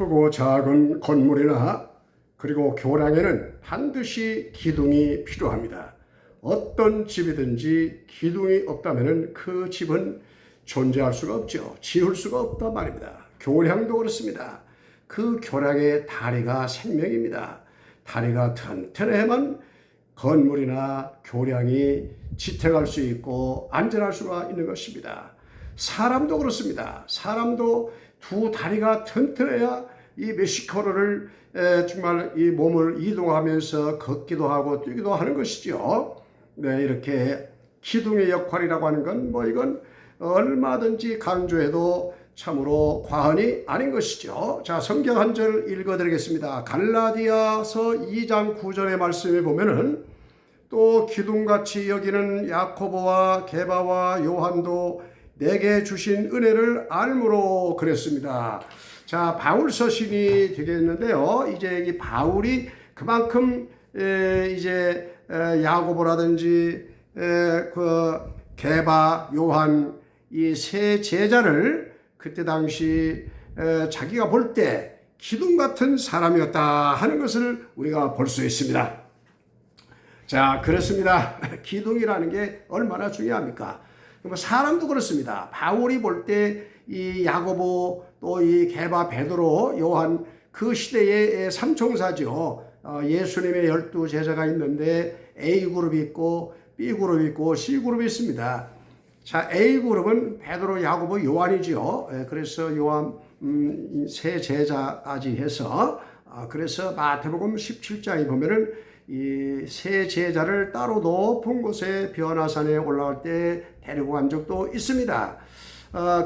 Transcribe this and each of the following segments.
크고 작은 건물이나 그리고 교량에는 반드시 기둥이 필요합니다. 어떤 집이든지 기둥이 없다면 그 집은 존재할 수가 없죠. 지을 수가 없단 말입니다. 교량도 그렇습니다. 그 교량의 다리가 생명입니다. 다리가 튼튼해야만 건물이나 교량이 지탱할 수 있고 안전할 수가 있는 것입니다. 사람도 그렇습니다. 사람도 두 다리가 튼튼해야 이 멕시코를 정말 이 몸을 이동하면서 걷기도 하고 뛰기도 하는 것이죠. 네, 이렇게 기둥의 역할이라고 하는 건 이건 얼마든지 강조해도 참으로 과언이 아닌 것이죠. 자, 성경 한 절 읽어드리겠습니다. 갈라디아서 2장 9절의 말씀에 보면은 또 기둥같이 여기는 야코보와 게바와 요한도 내게 주신 은혜를 알므로 그랬습니다. 자, 바울 서신이 되겠는데요. 이제 이 바울이 그만큼 이제 야고보라든지 그 게바, 요한 이 세 제자를 그때 당시 자기가 볼 때 기둥 같은 사람이었다 하는 것을 우리가 볼 수 있습니다. 자, 그렇습니다. 기둥이라는 게 얼마나 중요합니까? 사람도 그렇습니다. 바울이 볼 때 이 야고보 또 이 게바, 베드로, 요한 그 시대의 삼총사죠. 예수님의 12 제자가 있는데 A그룹이 있고 B그룹이 있고 C그룹이 있습니다. 자, A그룹은 베드로, 야고보, 요한이죠. 그래서 요한 세 제자까지 해서 그래서 마태복음 17장에 보면은 이 세 제자를 따로 높은 곳에 변화산에 올라갈 때 데리고 간 적도 있습니다.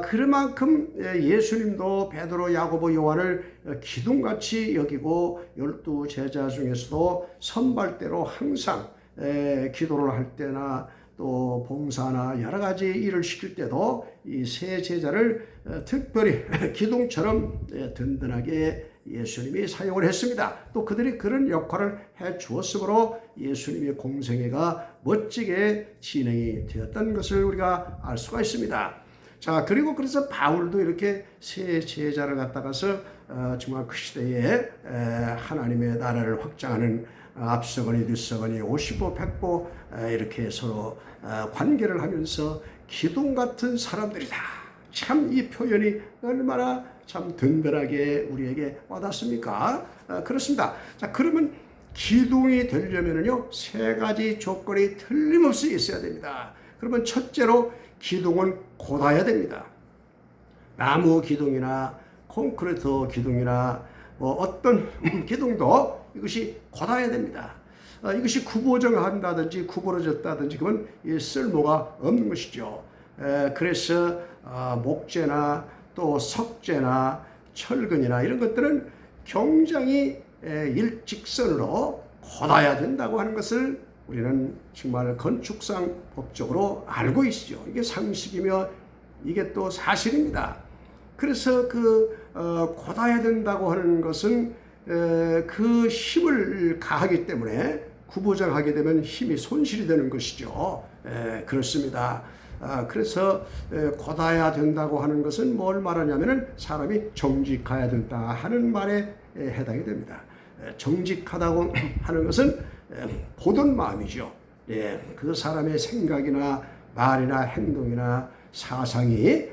그만큼 예수님도 베드로, 야고보, 요한을 기둥같이 여기고 12 제자 중에서도 선발대로 항상 기도를 할 때나 또 봉사나 여러 가지 일을 시킬 때도 이 세 제자를 특별히 기둥처럼 든든하게 예수님이 사용을 했습니다. 또 그들이 그런 역할을 해 주었으므로 예수님의 공생애가 멋지게 진행이 되었던 것을 우리가 알 수가 있습니다. 자, 그리고 그래서 바울도 이렇게 세 제자를 갖다가서 정말 그 시대에 하나님의 나라를 확장하는 앞서거니 뒤서거니 50보 100보 이렇게 서로 관계를 하면서 기둥 같은 사람들이다. 참 이 표현이 얼마나 참 든든하게 우리에게 와닿습니까? 그렇습니다. 자, 그러면 기둥이 되려면요 세 가지 조건이 틀림없이 있어야 됩니다. 그러면 첫째로 기둥은 곧아야 됩니다. 나무 기둥이나 콘크리트 기둥이나 어떤 기둥도 이것이 곧아야 됩니다. 이것이 구부정한다든지 구부러졌다든지 그건 쓸모가 없는 것이죠. 그래서 목재나 또 석재나 철근이나 이런 것들은 굉장히 일직선으로 곧아야 된다고 하는 것을 우리는 정말 건축상 법적으로 알고 있죠. 이게 상식이며 이게 또 사실입니다. 그래서 곧아야 된다고 하는 것은 그 힘을 가하기 때문에 구부정하게 되면 힘이 손실이 되는 것이죠. 그렇습니다. 그래서 곧아야 된다고 하는 것은 뭘 말하냐면은 사람이 정직해야 된다 하는 말에 해당이 됩니다. 정직하다고 하는 것은 고든 마음이죠. 그 사람의 생각이나 말이나 행동이나 사상이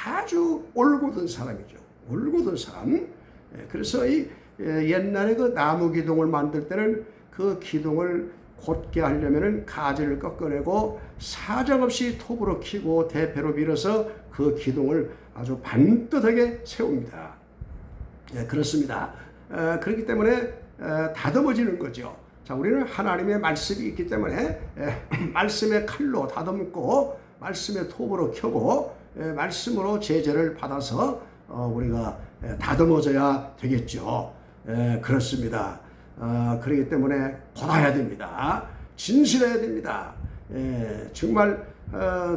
아주 올곧은 사람이죠. 올곧은 사람. 그래서 이 옛날에 그 나무 기둥을 만들 때는 그 기둥을 곧게 하려면은 가지를 꺾어내고 사정없이 톱으로 키고 대패로 밀어서 그 기둥을 아주 반듯하게 세웁니다. 그렇습니다. 그렇기 때문에 다듬어지는 거죠. 자, 우리는 하나님의 말씀이 있기 때문에 말씀의 칼로 다듬고 말씀의 톱으로 켜고 말씀으로 제재를 받아서 우리가 다듬어져야 되겠죠. 그렇습니다. 그렇기 때문에 곧아야 됩니다. 진실해야 됩니다. 정말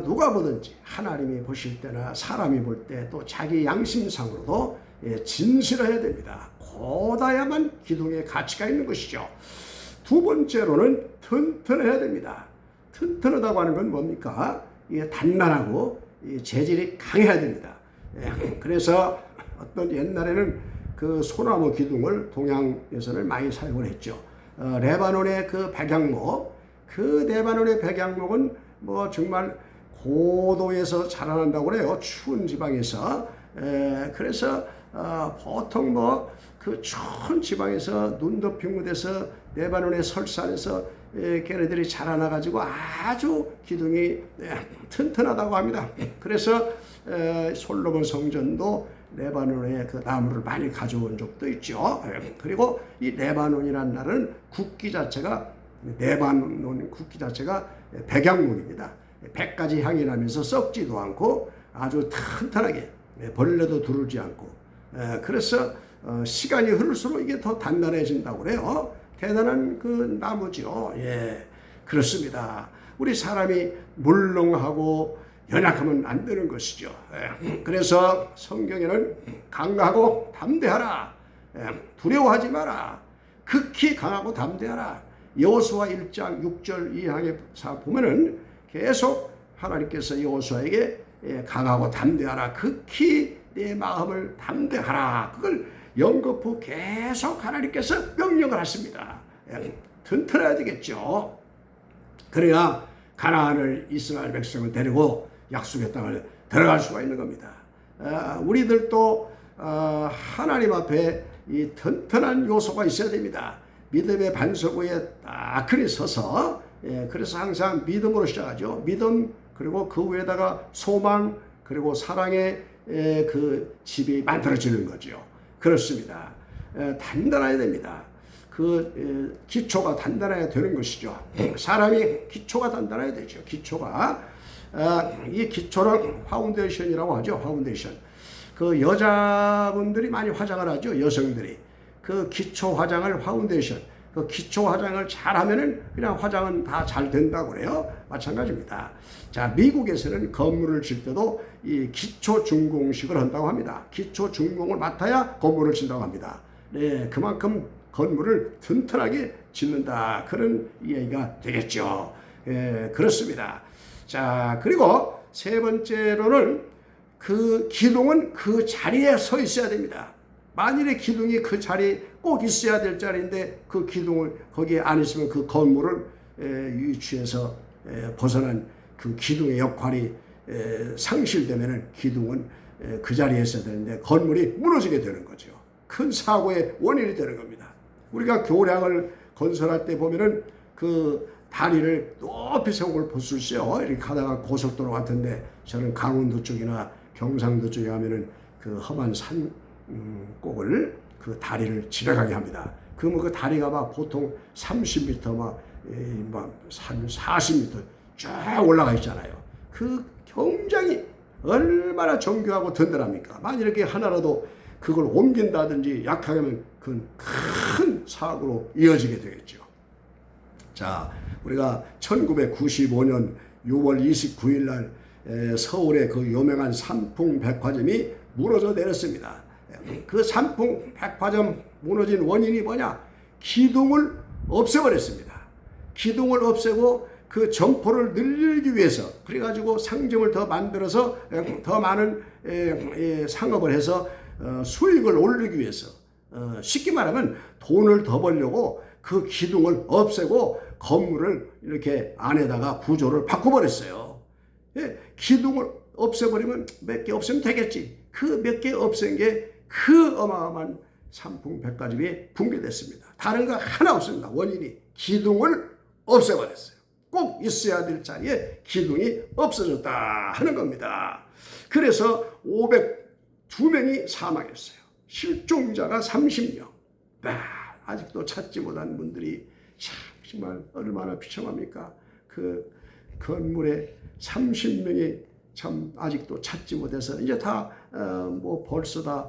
누가 보든지 하나님이 보실 때나 사람이 볼 때 또 자기 양심상으로도 진실해야 됩니다. 곧아야만 기둥에 가치가 있는 것이죠. 두 번째로는 튼튼해야 됩니다. 튼튼하다고 하는 건 뭡니까? 단단하고 재질이 강해야 됩니다. 그래서 어떤 옛날에는 그 소나무 기둥을 동양에서는 많이 사용을 했죠. 레바논의 그 백양목, 그 레바논의 백양목은 뭐 정말 고도에서 자라난다고 그래요. 추운 지방에서. 그래서 보통 뭐 그 추운 지방에서 눈 덮인 곳에서 레바논의 설산에서 걔네들이 자라나가지고 아주 기둥이 튼튼하다고 합니다. 그래서 솔로몬 성전도 레바논의 그 나무를 많이 가져온 적도 있죠. 그리고 이 레바논이라는 나라는 국기 자체가 레바논 국기 자체가 백양목입니다. 100가지 향이 나면서 썩지도 않고 아주 튼튼하게 벌레도 두르지 않고 그래서 시간이 흐를수록 이게 더 단단해진다고 그래요. 대단한 그 나무죠. 예, 그렇습니다. 우리 사람이 물렁하고 연약하면 안 되는 것이죠. 그래서 성경에는 강하고 담대하라. 두려워하지 마라. 극히 강하고 담대하라. 여호수아 1장 6절 이하에 보면은 계속 하나님께서 여호수아에게 강하고 담대하라. 극히 내 마음을 담대하라. 그걸 연거푸 계속 하나님께서 명령을 하십니다. 튼튼해야 되겠죠. 그래야 가나안을 이스라엘 백성을 데리고 약속의 땅을 들어갈 수가 있는 겁니다. 우리들도 하나님 앞에 이 튼튼한 요소가 있어야 됩니다. 믿음의 반석 위에 딱히 서서 그래서 항상 믿음으로 시작하죠. 믿음 그리고 그 위에다가 소망 그리고 사랑의 그 집이 만들어지는 거죠. 그렇습니다. 단단해야 됩니다. 그 기초가 단단해야 되는 것이죠. 사람이 기초가 단단해야 되죠. 기초가 이 기초를 파운데이션이라고 하죠. 파운데이션. 그 여자분들이 많이 화장을 하죠. 여성들이 그 기초 화장을 파운데이션. 그 기초 화장을 잘하면은 그냥 화장은 다 잘 된다고 그래요. 마찬가지입니다. 자, 미국에서는 건물을 질 때도 이 기초 준공식을 한다고 합니다. 기초 준공을 맡아야 건물을 짓는다고 합니다. 네, 그만큼 건물을 튼튼하게 짓는다. 그런 이야기가 되겠죠. 그렇습니다. 자, 그리고 세 번째로는 그 기둥은 그 자리에 서 있어야 됩니다. 만일에 기둥이 그 자리에 꼭 있어야 될 자리인데 그 기둥을 거기에 안 있으면 그 건물을 위치에서 벗어난 그 기둥의 역할이 상실되면은 기둥은 그 자리에 있어야 되는데 건물이 무너지게 되는 거죠. 큰 사고의 원인이 되는 겁니다. 우리가 교량을 건설할 때 보면은 그 다리를 높이 세운 걸 볼 수 있어요. 이렇게 가다가 고속도로 같은데 저는 강원도 쪽이나 경상도 쪽에 가면은 그 험한 산 꼭을 그 다리를 지나가게 합니다. 그러면 그 다리가 막 보통 30m 막 40m 쫙 올라가 있잖아요. 그 굉장히 얼마나 정교하고 든든합니까? 만약 이렇게 하나라도 그걸 옮긴다든지 약하게 하면 그건 큰 사고로 이어지게 되겠죠. 자, 우리가 1995년 6월 29일 날 서울의 그 유명한 삼풍백화점이 무너져 내렸습니다. 그 삼풍백화점 무너진 원인이 뭐냐? 기둥을 없애버렸습니다. 기둥을 없애고 그 점포를 늘리기 위해서 그래가지고 상점을 더 만들어서 더 많은 상업을 해서 수익을 올리기 위해서 쉽게 말하면 돈을 더 벌려고 그 기둥을 없애고 건물을 이렇게 안에다가 구조를 바꿔버렸어요. 기둥을 없애버리면 몇 개 없애면 되겠지. 그 몇 개 없앤 게 그 어마어마한 삼풍백화점이 붕괴됐습니다. 다른 거 하나 없습니다. 원인이 기둥을 없애버렸어요. 꼭 있어야 될 자리에 기둥이 없어졌다 하는 겁니다. 그래서 502명이 사망했어요. 실종자가 30명. 아직도 찾지 못한 분들이 참 정말 얼마나 비참합니까? 그 건물에 30명이 참 아직도 찾지 못해서 이제 다 뭐 벌써 다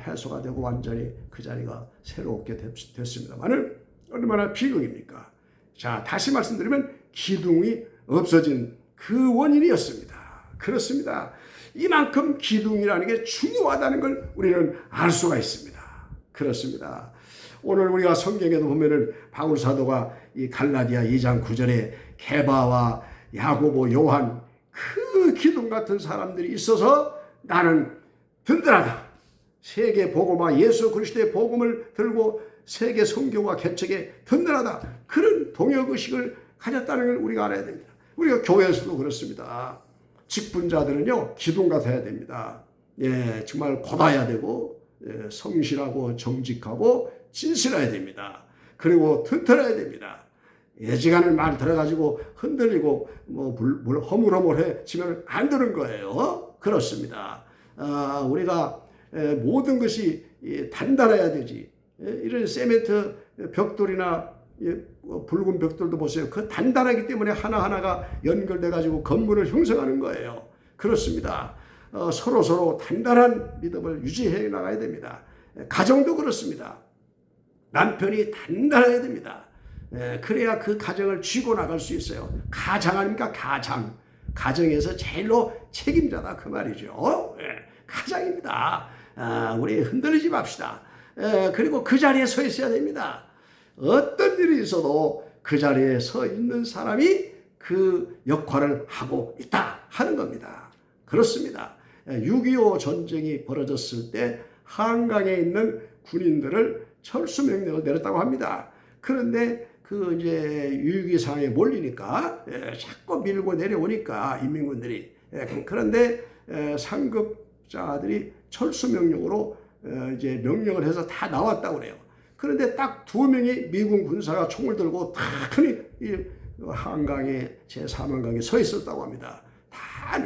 해소가 되고 완전히 그 자리가 새롭게 됐습니다만은 얼마나 비극입니까? 자, 다시 말씀드리면 기둥이 없어진 그 원인이었습니다. 그렇습니다. 이만큼 기둥이라는 게 중요하다는 걸 우리는 알 수가 있습니다. 그렇습니다. 오늘 우리가 성경에도 보면은 바울 사도가 이 갈라디아 2장 9절에 게바와 야고보, 요한 그 기둥 같은 사람들이 있어서 나는 든든하다. 세계 복음화 예수 그리스도의 복음을 들고 세계 선교와 개척에 든든하다. 그런 동역의식을 가졌다는 걸 우리가 알아야 됩니다. 우리가 교회에서도 그렇습니다. 직분자들은요, 기둥 같아야 됩니다. 예, 정말 곧아야 되고, 예, 성실하고 정직하고 진실해야 됩니다. 그리고 튼튼해야 됩니다. 예지간을 말 들어가지고 흔들리고 허물허물해지면 안 되는 거예요. 그렇습니다. 우리가 모든 것이 단단해야 되지. 이런 세멘트 벽돌이나 붉은 벽돌도 보세요. 그 단단하기 때문에 하나하나가 연결돼 가지고 건물을 형성하는 거예요. 그렇습니다. 서로 단단한 믿음을 유지해 나가야 됩니다. 가정도 그렇습니다. 남편이 단단해야 됩니다. 그래야 그 가정을 쥐고 나갈 수 있어요. 가장 아닙니까? 가정에서 제일로 책임자다 그 말이죠. 가장입니다. 우리 흔들리지 맙시다. 그리고 그 자리에 서 있어야 됩니다. 어떤 일이 있어도 그 자리에 서 있는 사람이 그 역할을 하고 있다 하는 겁니다. 그렇습니다. 6.25 전쟁이 벌어졌을 때 한강에 있는 군인들을 철수 명령을 내렸다고 합니다. 그런데 그 이제 유유기상에 몰리니까 자꾸 밀고 내려오니까 인민군들이 그런데 상급자들이 철수 명령으로 이제 명령을 해서 다 나왔다고 그래요. 그런데 딱 2명이 미군 군사가 총을 들고 다 이 한강에 제4만강에 서 있었다고 합니다. 다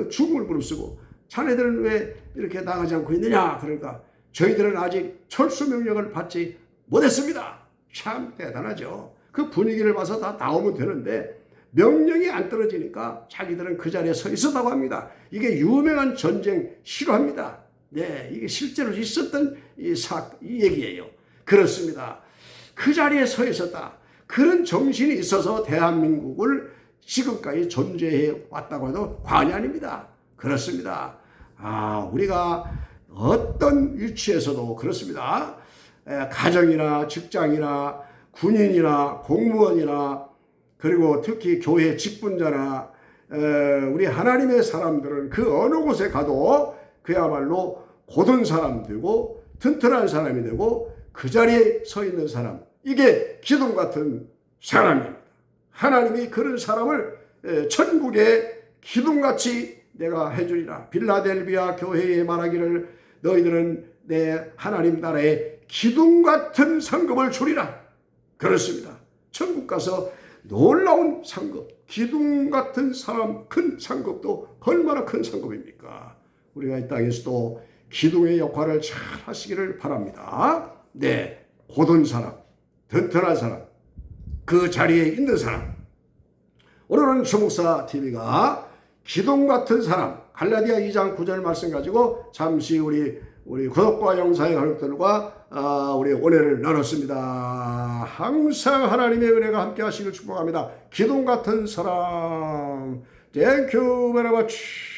죽음을 무릅쓰고 자네들은 왜 이렇게 나가지 않고 있느냐? 그러니까 저희들은 아직 철수 명령을 받지 못했습니다. 참 대단하죠. 그 분위기를 봐서 다 나오면 되는데 명령이 안 떨어지니까 자기들은 그 자리에 서 있었다고 합니다. 이게 유명한 전쟁 실화입니다. 네, 이게 실제로 있었던 이 얘기예요. 그렇습니다. 그 자리에 서 있었다. 그런 정신이 있어서 대한민국을 지금까지 존재해 왔다고 해도 과언이 아닙니다. 그렇습니다. 우리가 어떤 위치에서도 그렇습니다. 가정이나 직장이나 군인이나 공무원이나 그리고 특히 교회 직분자나 우리 하나님의 사람들은 그 어느 곳에 가도 그야말로 고든 사람 되고 튼튼한 사람이 되고 그 자리에 서 있는 사람, 이게 기둥 같은 사람입니다. 하나님이 그런 사람을 천국의 기둥같이 내가 해주리라. 빌라델비아 교회에 말하기를 너희들은 내 하나님 나라에 기둥 같은 상급을 주리라. 그렇습니다. 천국 가서 놀라운 상급, 기둥 같은 사람, 큰 상급도 얼마나 큰 상급입니까? 우리가 이 땅에서도 기둥의 역할을 잘 하시기를 바랍니다. 네, 고든 사람, 튼튼한 사람, 그 자리에 있는 사람. 오늘은 주목사 TV가 기둥 같은 사람, 갈라디아 2장 9절 말씀 가지고 잠시 우리 구독과 영상의 가족들과 우리 은혜를 나눴습니다. 항상 하나님의 은혜가 함께 하시길 축복합니다. 기둥 같은 사람. Thank you very much.